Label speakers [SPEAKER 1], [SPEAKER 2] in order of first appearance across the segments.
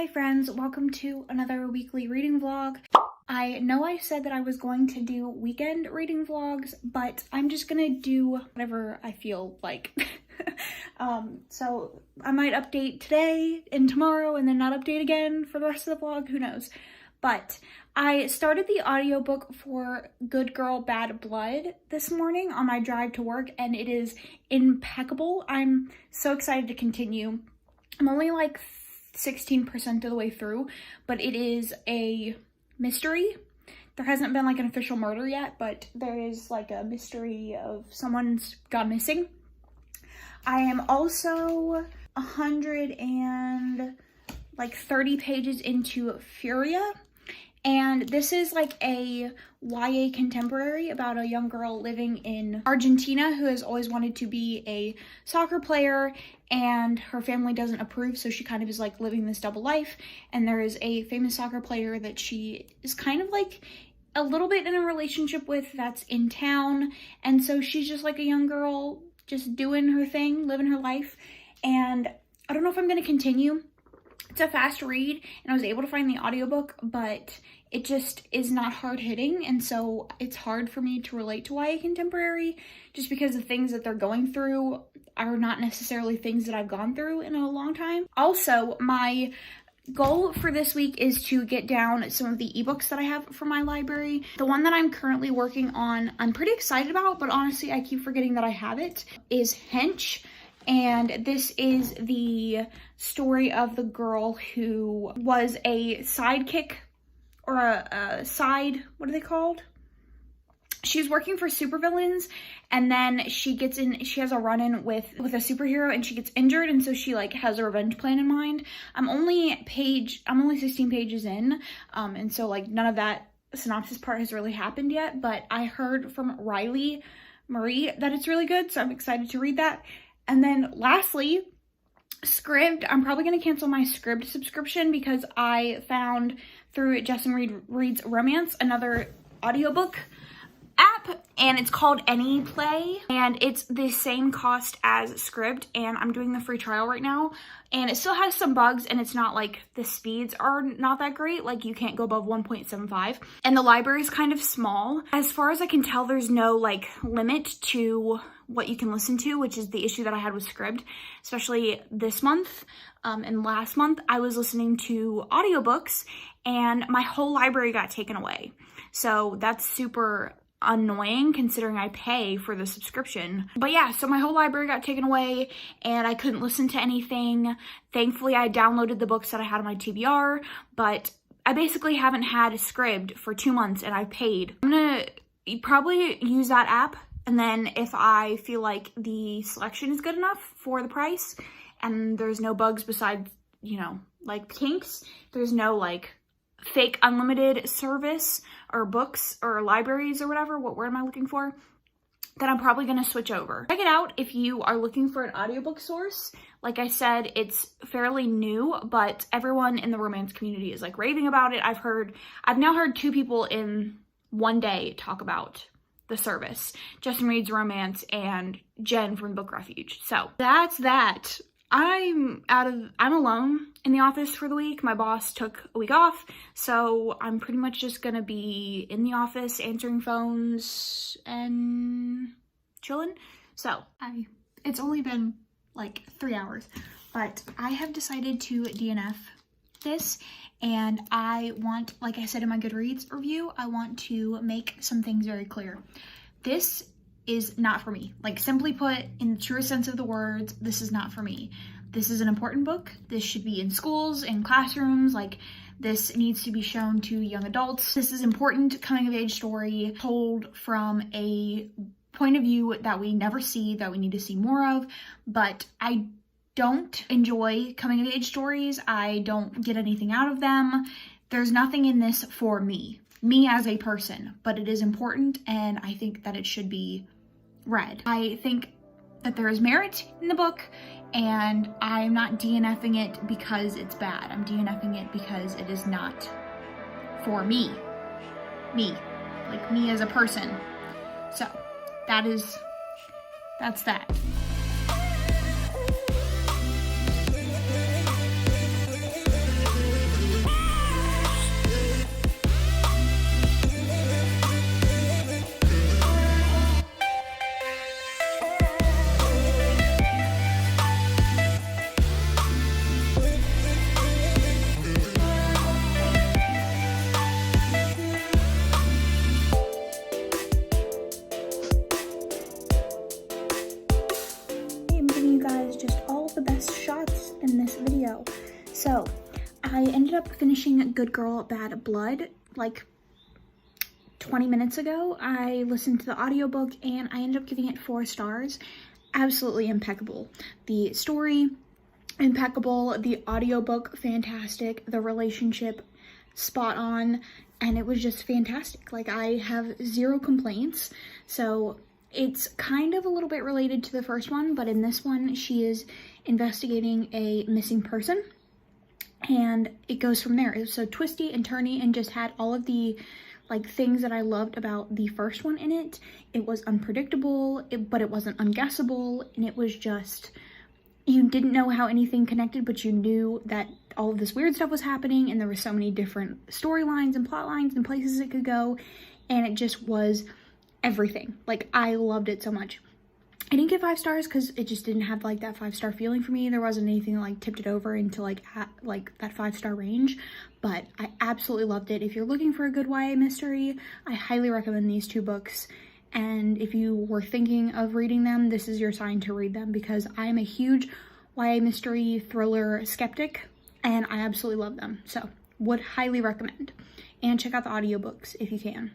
[SPEAKER 1] Hi friends, welcome to another weekly reading vlog. I know I said that I was going to do weekend reading vlogs, but I'm just gonna do whatever I feel like. So I might update today and tomorrow and then not update again for the rest of the vlog, who knows. But I started the audiobook for Good Girl, Bad Blood this morning on my drive to work, and it is impeccable. I'm so excited to continue. I'm only like 16% of the way through, but it is a mystery. There hasn't been like an official murder yet, but there is like a mystery of someone's gone missing. I am also 130 pages into Furia, and this is like a YA contemporary about a young girl living in Argentina who has always wanted to be a soccer player, and her family doesn't approve, so she kind of is like living this double life. And there is a famous soccer player that she is kind of like a little bit in a relationship with that's in town, and so she's just like a young girl just doing her thing, living her life. And I don't know if I'm going to continue. It's a fast read, and I was able to find the audiobook, but it just is not hard hitting, and so it's hard for me to relate to YA contemporary just because the things that they're going through are not necessarily things that I've gone through in a long time. Also, my goal for this week is to get down some of the ebooks that I have from my library. The one that I'm currently working on, I'm pretty excited about, but honestly, I keep forgetting that I have it, is Hench. And this is the story of the girl who was a sidekick, or a side, what are they called? She was working for supervillains, and then she has a run-in with a superhero, and she gets injured, and so she like has a revenge plan in mind. I'm only 16 pages in, and so like none of that synopsis part has really happened yet, but I heard from Riley Marie that it's really good, so I'm excited to read that. And then lastly, Scribd. I'm probably going to cancel my Scribd subscription because I found through Justin Reads Romance another audiobook app, and it's called Any Play, and it's the same cost as Scribd, and I'm doing the free trial right now, and it still has some bugs, and it's not like the speeds are not that great, like you can't go above 1.75, and the library is kind of small. As far as I can tell, there's no like limit to what you can listen to, which is the issue that I had with Scribd, especially this month. And last month I was listening to audiobooks and my whole library got taken away. So that's super annoying considering I pay for the subscription. But yeah, so my whole library got taken away and I couldn't listen to anything. Thankfully, I downloaded the books that I had on my TBR, but I basically haven't had Scribd for 2 months and I paid. I'm gonna probably use that app, and then if I feel like the selection is good enough for the price and there's no bugs besides, you know, like kinks, there's no like fake unlimited service or books or libraries or whatever, what word am I looking for, then I'm probably going to switch over. Check it out if you are looking for an audiobook source. Like I said, it's fairly new, but everyone in the romance community is like raving about it. I've now heard 2 people in one day talk about the service, Justin Reads Romance and Jen from Book Refuge. So that's that. I'm alone in the office for the week. My boss took a week off, so I'm pretty much just gonna be in the office answering phones and chilling. So it's only been like 3 hours, but I have decided to DNF this, and I want, like I said in my Goodreads review, I want to make some things very clear. This is not for me. Like, simply put, in the truest sense of the words, this is not for me. This is an important book. This should be in schools, in classrooms. Like, this needs to be shown to young adults. This is important coming of age story told from a point of view that we never see, that we need to see more of. But I don't enjoy coming of age stories. I don't get anything out of them. There's nothing in this for me as a person, but it is important, and I think that it should be read. I think that there is merit in the book, and I'm not DNFing it because it's bad. I'm DNFing it because it is not for me, like me as a person. So that's that. I ended up finishing Good Girl, Bad Blood like 20 minutes ago. I listened to the audiobook and I ended up giving it 4 stars. Absolutely impeccable. The story, impeccable. The audiobook, fantastic. The relationship, spot on. And it was just fantastic. Like, I have 0 complaints. So it's kind of a little bit related to the first one, but in this one, she is investigating a missing person. And it goes from there. It was so twisty and turny and just had all of the like things that I loved about the first one in it. It was unpredictable, but it wasn't unguessable, and it was just, you didn't know how anything connected, but you knew that all of this weird stuff was happening, and there were so many different storylines and plot lines and places it could go, and it just was everything. Like, I loved it so much. I didn't get 5 stars because it just didn't have like that 5-star feeling for me. There wasn't anything that like tipped it over into like that 5-star range, but I absolutely loved it. If you're looking for a good YA mystery, I highly recommend these 2 books. And if you were thinking of reading them, this is your sign to read them, because I am a huge YA mystery thriller skeptic and I absolutely love them. So would highly recommend, and check out the audiobooks if you can.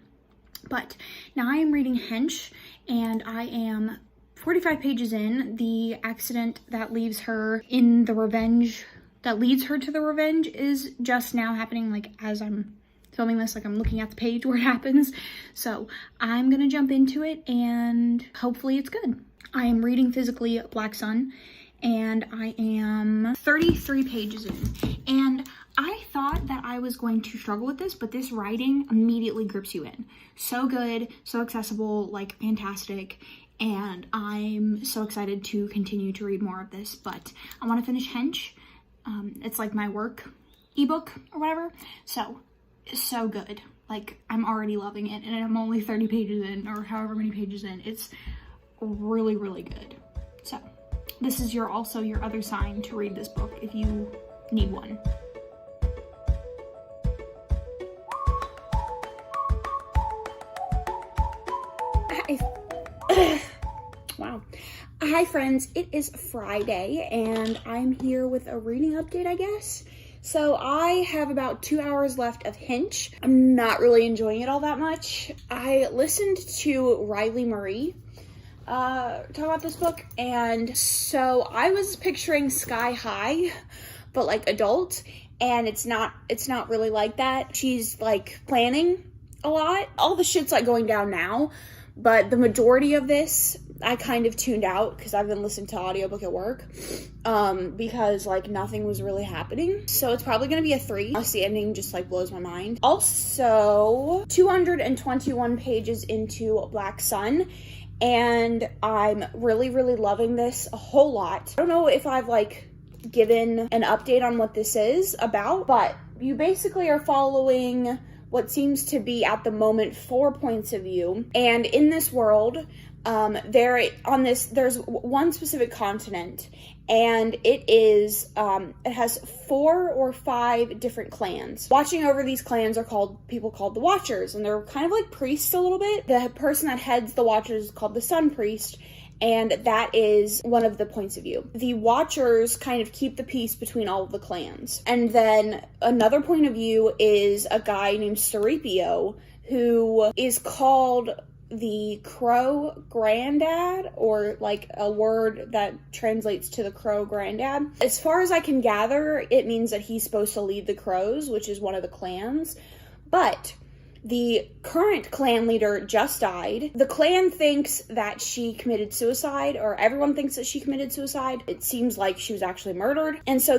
[SPEAKER 1] But now I am reading Hench, and I am 45 pages in. The accident that leaves her in the revenge, that leads her to the revenge, is just now happening, like as I'm filming this. Like, I'm looking at the page where it happens. So I'm gonna jump into it and hopefully it's good. I am reading physically Black Sun, and I am 33 pages in. And I thought that I was going to struggle with this, but this writing immediately grips you in. So good, so accessible, like fantastic. And I'm so excited to continue to read more of this, but I want to finish Hench. It's like my work ebook or whatever. So good. Like, I'm already loving it, and I'm only 30 pages in, or however many pages in. It's really, really good. So this is also your other sign to read this book if you need one. Wow. Hi friends, it is Friday and I'm here with a reading update, I guess. So I have about 2 hours left of Hench. I'm not really enjoying it all that much. I listened to Riley Marie talk about this book, and so I was picturing Sky High, but like adult, and it's not really like that. She's like planning a lot. All the shit's like going down now, but the majority of this I kind of tuned out because I've been listening to audiobook at work because like nothing was really happening. So it's probably gonna be a 3. The ending just like blows my mind. Also, 221 pages into Black Sun, and I'm really, really loving this a whole lot. I don't know if I've like given an update on what this is about, but you basically are following what seems to be at the moment 4 points of view, and in this world there's one specific continent, and it has 4 or 5 different clans. Watching over these clans are people called the Watchers, and they're kind of like priests a little bit. The person that heads the Watchers is called the Sun Priest, and that is one of the points of view. The Watchers kind of keep the peace between all of the clans. And then another point of view is a guy named Seripio, who is called the Crow Granddad, or like a word that translates to the Crow Granddad. As far as I can gather, it means that he's supposed to lead the Crows, which is one of the clans. But the current clan leader just died. The clan thinks that she committed suicide, or everyone thinks that she committed suicide. It seems like she was actually murdered. And so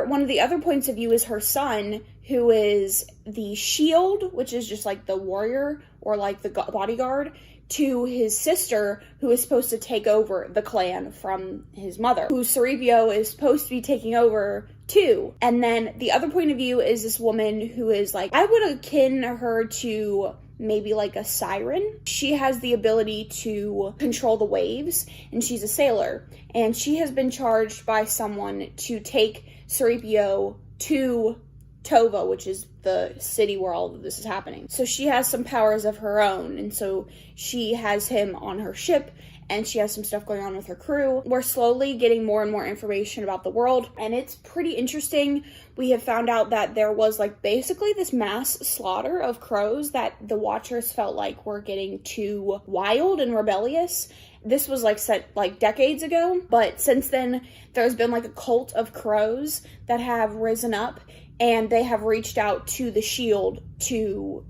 [SPEAKER 1] one of the other points of view is her son, who is the shield, which is just like the warrior or like the bodyguard, to his sister, who is supposed to take over the clan from his mother, who Seripio is supposed to be taking over too. And then the other point of view is this woman who is like, I would akin her to maybe like a siren. She has the ability to control the waves, and she's a sailor, and she has been charged by someone to take Seripio to Tova, which is the city where all of this is happening. So she has some powers of her own, and so she has him on her ship, and she has some stuff going on with her crew. We're slowly getting more and more information about the world, and it's pretty interesting. We have found out that there was like basically this mass slaughter of crows that the Watchers felt like were getting too wild and rebellious. This was like set like decades ago, but since then there's been like a cult of crows that have risen up, and they have reached out to the Shield, to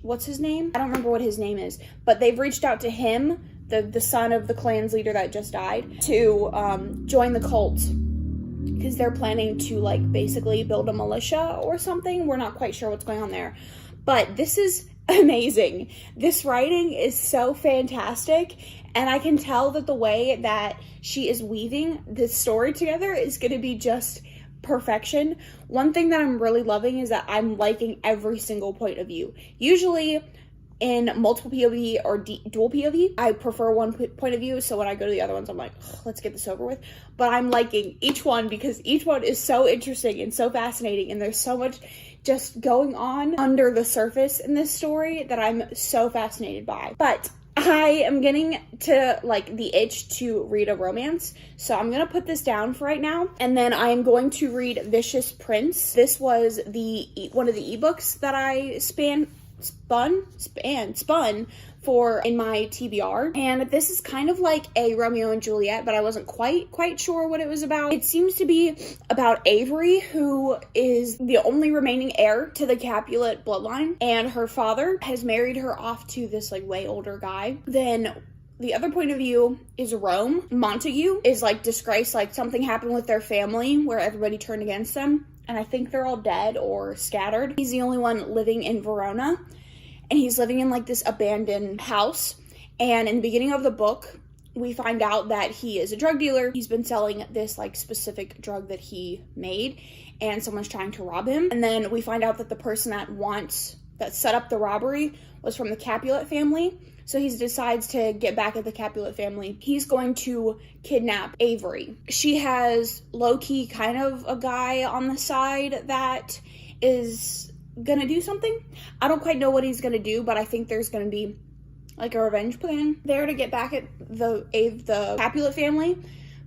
[SPEAKER 1] what's his name? I don't remember what his name is, but they've reached out to him, the son of the clan's leader that just died, to join the cult, because they're planning to like basically build a militia or something. We're not quite sure what's going on there, but this is amazing. This writing is so fantastic, and I can tell that the way that she is weaving this story together is going to be just perfection. One thing that I'm really loving is that I'm liking every single point of view. Usually in multiple POV or dual POV, I prefer one point of view, so when I go to the other ones, I'm like, let's get this over with. But I'm liking each one because each one is so interesting and so fascinating, and there's so much just going on under the surface in this story that I'm so fascinated by. But I am getting to like the itch to read a romance, so I'm gonna put this down for right now, and then I'm going to read Vicious Prince. This was one of the ebooks that I spun for in my TBR, and this is kind of like a Romeo and Juliet, but I wasn't quite sure what it was about. It seems to be about Avery, who is the only remaining heir to the Capulet bloodline, and her father has married her off to this like way older guy. Then the other point of view is Rome. Montague is like disgraced, like something happened with their family where everybody turned against them, and I think they're all dead or scattered. He's the only one living in Verona, and he's living in like this abandoned house. And in the beginning of the book, we find out that he is a drug dealer. He's been selling this like specific drug that he made, and someone's trying to rob him. And then we find out that the person that set up the robbery was from the Capulet family. So he decides to get back at the Capulet family. He's going to kidnap Avery. She has low-key kind of a guy on the side that is gonna do something. I don't quite know what he's gonna do, but I think there's gonna be like a revenge plan there to get back at the Capulet family,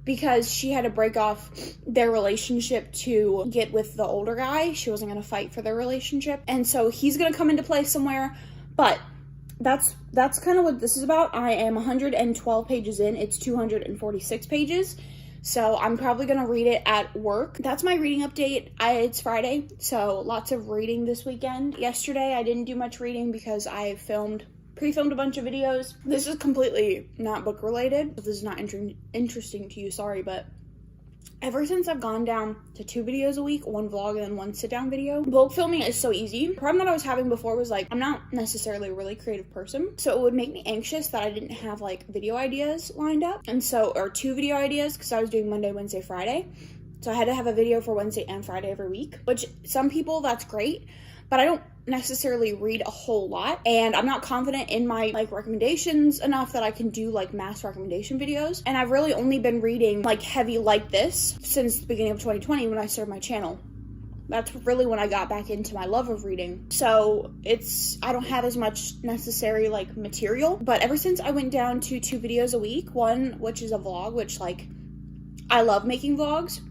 [SPEAKER 1] because she had to break off their relationship to get with the older guy. She wasn't gonna fight for their relationship, and so he's gonna come into play somewhere. But that's kind of what this is about. I am 112 pages in. It's 246 pages. So I'm probably going to read it at work. That's my reading update. It's Friday, so lots of reading this weekend. Yesterday, I didn't do much reading because I pre-filmed a bunch of videos. This is completely not book related. If this is not interesting to you, sorry, but ever since I've gone down to 2 videos a week, 1 vlog and then 1 sit-down video, bulk filming is so easy. The problem that I was having before was like, I'm not necessarily a really creative person, so it would make me anxious that I didn't have like video ideas lined up, or 2 video ideas, because I was doing Monday, Wednesday, Friday. So I had to have a video for Wednesday and Friday every week, which some people, that's great, but I don't necessarily read a whole lot, and I'm not confident in my like recommendations enough that I can do like mass recommendation videos. And I've really only been reading like heavy like this since the beginning of 2020 when I started my channel. That's really when I got back into my love of reading. So I don't have as much necessary like material, but ever since I went down to 2 videos a week, one which is a vlog, which like I love making vlogs,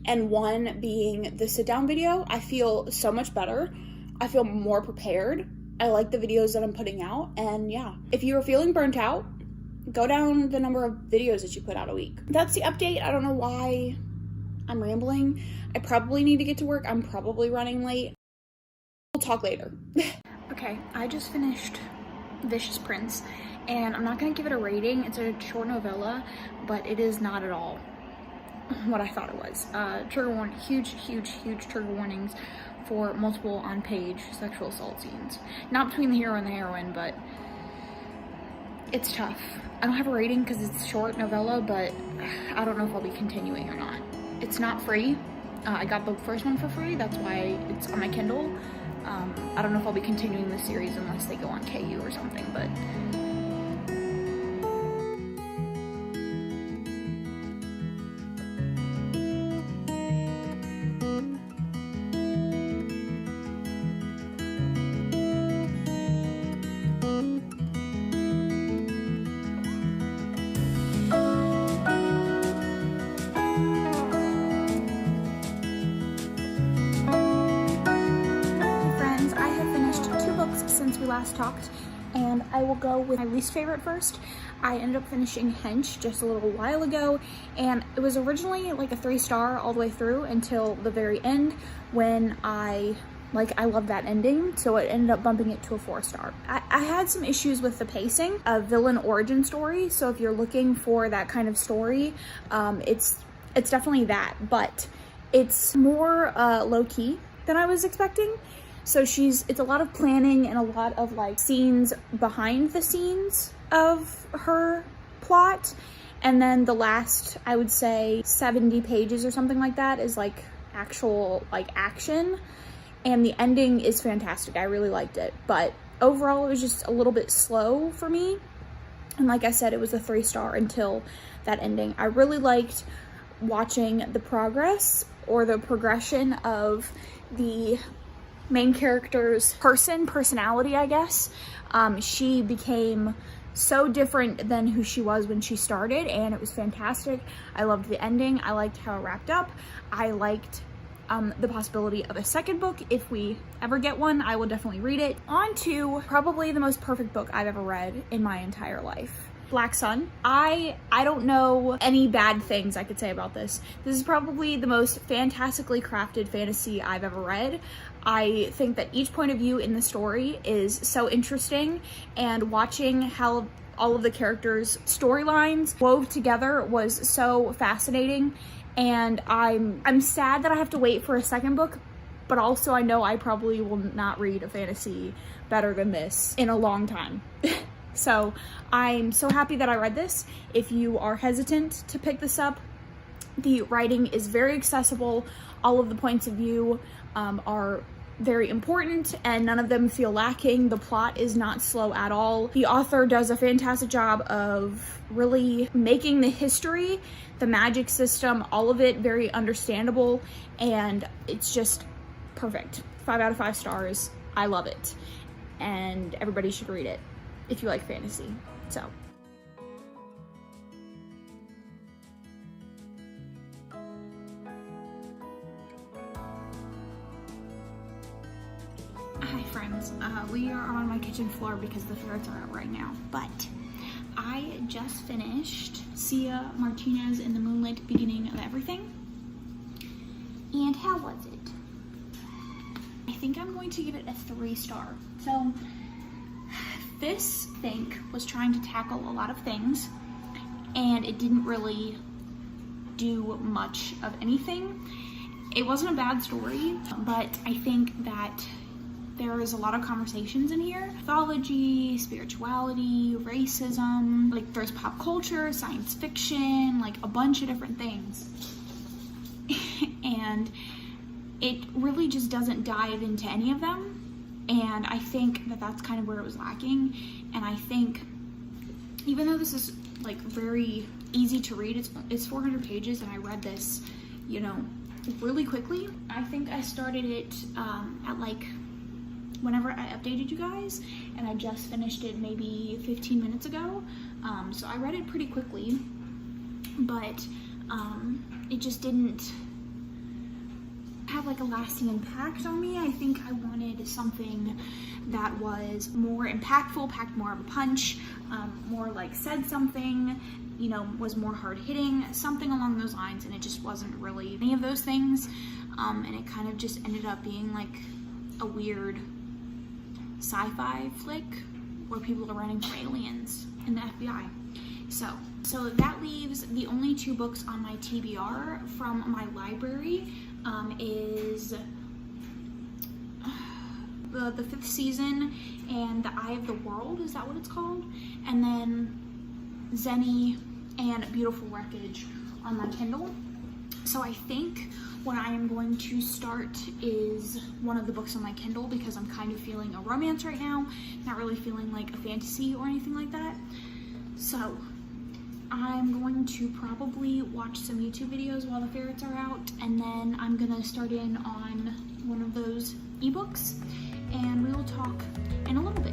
[SPEAKER 1] and one being the sit down video, I feel so much better. I feel more prepared. I like the videos that I'm putting out, and yeah. If you are feeling burnt out, go down the number of videos that you put out a week. That's the update. I don't know why I'm rambling. I probably need to get to work. I'm probably running late. We'll talk later. Okay, I just finished Vicious Prince, and I'm not gonna give it a rating. It's a short novella, but it is not at all what I thought it was. Trigger warning, huge trigger warnings for multiple on-page sexual assault scenes. Not between the hero and the heroine, but it's tough. I don't have a rating because it's a short novella, but I don't know if I'll be continuing or not. It's not free. I got the first one for free, that's why it's on my Kindle. I don't know if I'll be continuing the series unless they go on KU or something, but we last talked, and I will go with my least favorite first. I ended up finishing Hench just a little while ago, and it was originally like a 3-star all the way through until the very end when I love that ending, so it ended up bumping it to a 4-star. I had some issues with the pacing, a villain origin story, so if you're looking for that kind of story, it's definitely that, but it's more low-key than I was expecting. So it's a lot of planning and a lot of like scenes behind the scenes of her plot, and then the last, I would say 70 pages or something like that is like actual like action, and the ending is fantastic. I really liked it, but overall it was just a little bit slow for me, and like I said, it was a 3-star until that ending. I really liked watching the progress or the progression of the main character's personality, I guess. She became so different than who she was when she started, and it was fantastic. I loved the ending. I liked how it wrapped up. I liked the possibility of a second book. If we ever get one, I will definitely read it. On to probably the most perfect book I've ever read in my entire life. Black Sun. I don't know any bad things I could say about this. This is probably the most fantastically crafted fantasy I've ever read. I think that each point of view in the story is so interesting, and watching how all of the characters' storylines wove together was so fascinating, and I'm sad that I have to wait for a second book, but also I know I probably will not read a fantasy better than this in a long time. So I'm so happy that I read this. If you are hesitant to pick this up, the writing is very accessible. All of the points of view are very important, and none of them feel lacking. The plot is not slow at all. The author does a fantastic job of really making the history, the magic system, all of it very understandable, and it's just perfect. 5 out of 5 stars. I love it, and everybody should read it if you like fantasy. So hi friends, we are on my kitchen floor because the ferrets are out right now, but I just finished Martinez in the Moonlit, Beginning of Everything, and how was it? I think I'm going to give it a 3-star. So this thing was trying to tackle a lot of things, and it didn't really do much of anything. It wasn't a bad story, but I think that there is a lot of conversations in here. Mythology, spirituality, racism, like there's pop culture, science fiction, like a bunch of different things. And it really just doesn't dive into any of them. And I think that that's kind of where it was lacking. And I think even though this is like very easy to read, it's 400 pages, and I read this, you know, really quickly. I think I started it at like whenever I updated you guys, and I just finished it maybe 15 minutes ago. So I read it pretty quickly, but it just didn't have like a lasting impact on me. I think I wanted something that was more impactful, packed more of a punch, more like said something, you know, was more hard hitting, something along those lines, and it just wasn't really any of those things. And it kind of just ended up being like a weird sci-fi flick where people are running for aliens in the FBI. So that leaves the only 2 books on my TBR from my library is the 5th season and The Eye of the World, is that what it's called? And then Zenny and Beautiful Wreckage on my Kindle. So I think what I am going to start is one of the books on my Kindle, because I'm kind of feeling a romance right now, not really feeling like a fantasy or anything like that. So I'm going to probably watch some YouTube videos while the ferrets are out, and then I'm gonna start in on one of those ebooks, and we will talk in a little bit.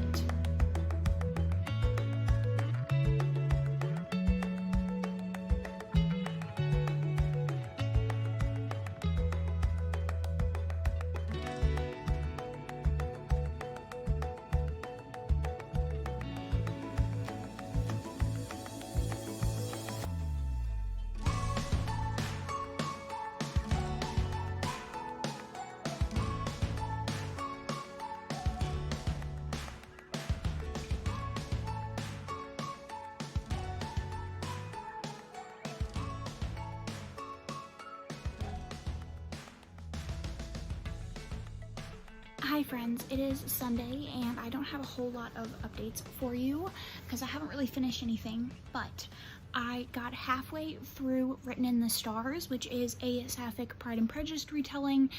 [SPEAKER 1] Hi friends, it is Sunday and I don't have a whole lot of updates for you because I haven't really finished anything, but I got halfway through Written in the Stars, which is a sapphic Pride and Prejudice retelling,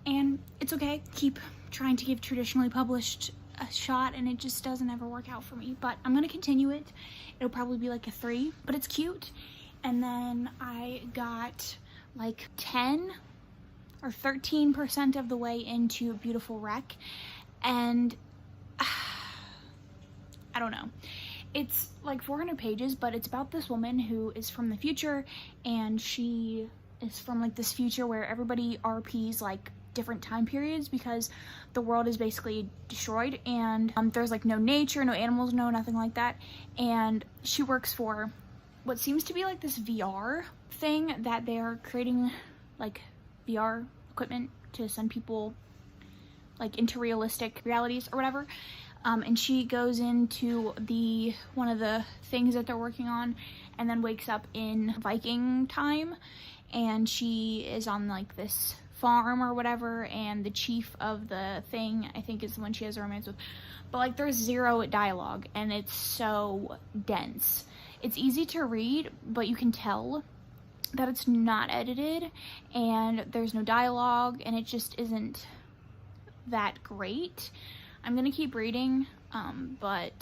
[SPEAKER 1] and it's okay. Keep trying to give traditionally published a shot and it just doesn't ever work out for me, but I'm gonna continue it. It'll probably be like a 3, but it's cute. And then I got like 10 or 13% of the way into Beautiful Wreck, and I don't know. It's like 400 pages, but it's about this woman who is from the future, and she is from like this future where everybody RPs like different time periods because the world is basically destroyed, and there's like no nature, no animals, no nothing like that. And she works for what seems to be like this VR thing that they're creating, like VR equipment to send people like into realistic realities or whatever. And she goes into one of the things that they're working on and then wakes up in Viking time, and she is on like this farm or whatever, and the chief of the thing, I think, is the one she has a romance with, but like there's 0 dialogue and it's so dense. It's easy to read, but you can tell that it's not edited and there's no dialogue and it just isn't that great. I'm gonna keep reading, but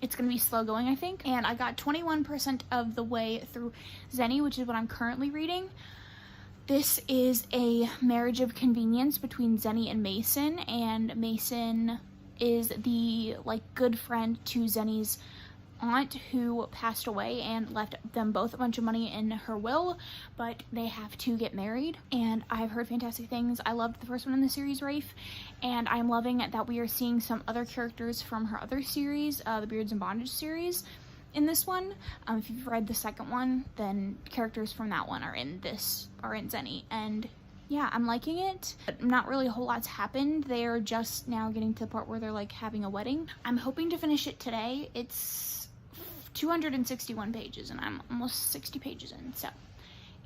[SPEAKER 1] it's gonna be slow going, I think. And I got 21% of the way through Zeni, which is what I'm currently reading. This is a marriage of convenience between Zeni and Mason, and Mason is the like good friend to Zeni's aunt who passed away and left them both a bunch of money in her will, but they have to get married. And I've heard fantastic things. I loved the first one in the series, Rafe, and I'm loving that we are seeing some other characters from her other series, the Beards and Bondage series, in this one. If you've read the second one, then characters from that one are in Zeni, and yeah, I'm liking it. But not really a whole lot's happened. They're just now getting to the part where they're like having a wedding. I'm hoping to finish it today. It's 261 pages and I'm almost 60 pages in, so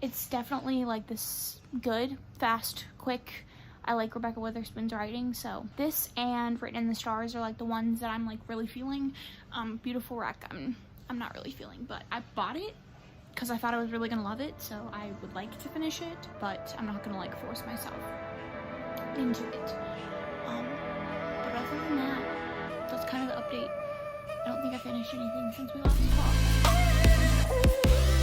[SPEAKER 1] it's definitely like this good, fast, quick. I like Rebecca Witherspoon's writing, so this and Written in the Stars are like the ones that I'm like really feeling. Beautiful Wreck, I'm not really feeling, but I bought it because I thought I was really gonna love it, so I would like to finish it, but I'm not gonna like force myself into it. But other than that, that's kind of the update. I don't think I finished anything since we last talked.